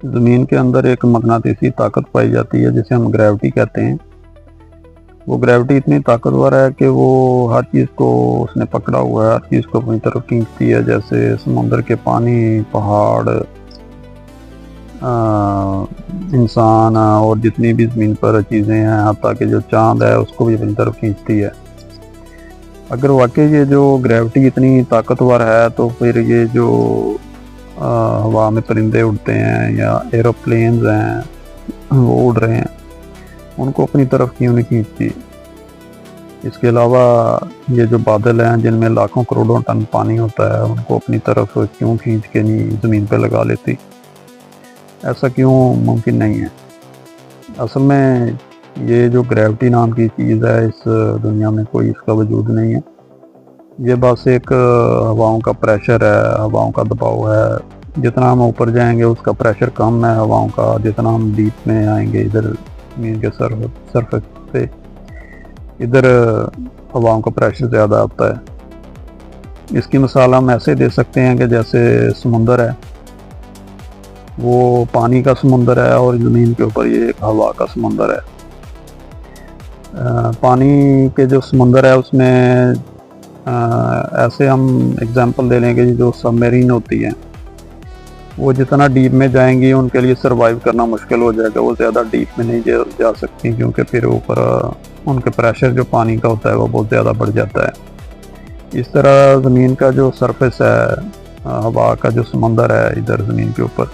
ज़मीन के अंदर एक मकनातीसी ताकत पाई जाती है जिसे हम ग्रेविटी कहते हैं। वो ग्रेविटी इतनी ताकतवर है कि वो हर चीज़ को उसने पकड़ा हुआ है, हर चीज़ को अपनी तरफ खींचती है, जैसे समुद्र के पानी, पहाड़, इंसान और जितनी भी ज़मीन पर चीज़ें हैं, यहाँ तक कि जो चाँद है उसको भी अपनी तरफ खींचती है। अगर वाकई ये जो ग्रेविटी इतनी ताकतवर है तो फिर ये जो हवा में परिंदे उड़ते हैं या एरोप्लेन्स हैं वो उड़ रहे हैं, उनको अपनी तरफ क्यों नहीं खींचती। इसके अलावा ये जो बादल हैं जिनमें लाखों करोड़ों टन पानी होता है, उनको अपनी तरफ क्यों खींच के नहीं ज़मीन पर लगा लेती। ऐसा क्यों मुमकिन नहीं है। असल में ये जो ग्रेविटी नाम की चीज़ है, इस दुनिया में कोई इसका वजूद नहीं है। ये बस एक हवाओं का प्रेशर है, हवाओं का दबाव है। जितना हम ऊपर जाएंगे उसका प्रेशर कम है हवाओं का, जितना हम डीप में आएंगे इधर ज़मीन के सरफेस पे, इधर हवाओं का प्रेशर ज़्यादा आता है। इसकी मिसाल हम ऐसे दे सकते हैं कि जैसे समुंदर है, वो पानी का समुंदर है और ज़मीन के ऊपर ये एक हवा का समुंदर है। पानी के जो समुंदर है उसमें ऐसे हम एग्जांपल ले लेंगे, जो सबमरीन होती हैं वो जितना डीप में जाएंगी उनके लिए सरवाइव करना मुश्किल हो जाएगा। वो ज़्यादा डीप में नहीं जा सकती क्योंकि फिर ऊपर उनके प्रेशर जो पानी का होता है वो बहुत ज़्यादा बढ़ जाता है। इस तरह ज़मीन का जो सरफेस है, हवा का जो समंदर है इधर ज़मीन के ऊपर,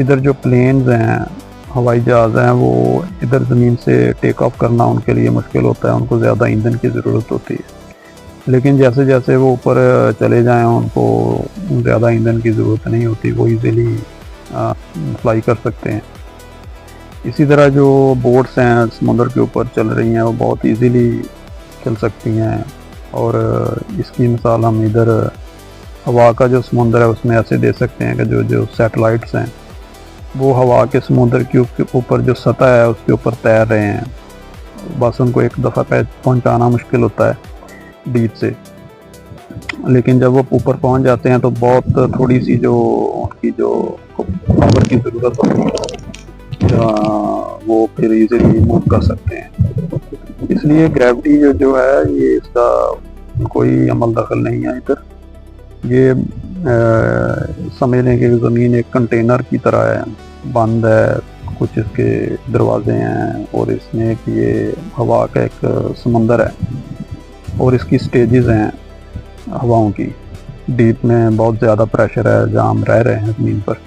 इधर जो प्लेन्स हैं, हवाई जहाज़ हैं, वो इधर ज़मीन से टेक ऑफ करना उनके लिए मुश्किल होता है, उनको ज़्यादा ईंधन की ज़रूरत होती है। लेकिन जैसे जैसे वो ऊपर चले जाएं उनको ज़्यादा ईंधन की ज़रूरत नहीं होती, वो इजीली फ्लाई कर सकते हैं। इसी तरह जो बोट्स हैं समुद्र के ऊपर चल रही हैं वो बहुत इजीली चल सकती हैं। और इसकी मिसाल हम इधर हवा का जो समुंदर है उसमें ऐसे दे सकते हैं कि जो जो सैटेलाइट्स हैं वो हवा के समुंदर के ऊपर जो सतह है उसके ऊपर तैर रहे हैं। बस उनको एक दफ़ा पहुंचाना मुश्किल होता है डीप से, लेकिन जब वो ऊपर पहुंच जाते हैं तो बहुत थोड़ी सी जो उनकी जो पावर की ज़रूरत होती है वो फिर इजीली मूव कर सकते हैं। इसलिए ग्रेविटी जो है ये इसका कोई अमल दखल नहीं है इधर। ये समझ लें कि ज़मीन एक कंटेनर की तरह है, बंद है, कुछ इसके दरवाजे हैं और इसमें एक ये हवा का एक समंदर है और इसकी स्टेजेस हैं हवाओं की। डीप में बहुत ज़्यादा प्रेशर है जहाँ हम रह रहे हैं ज़मीन पर।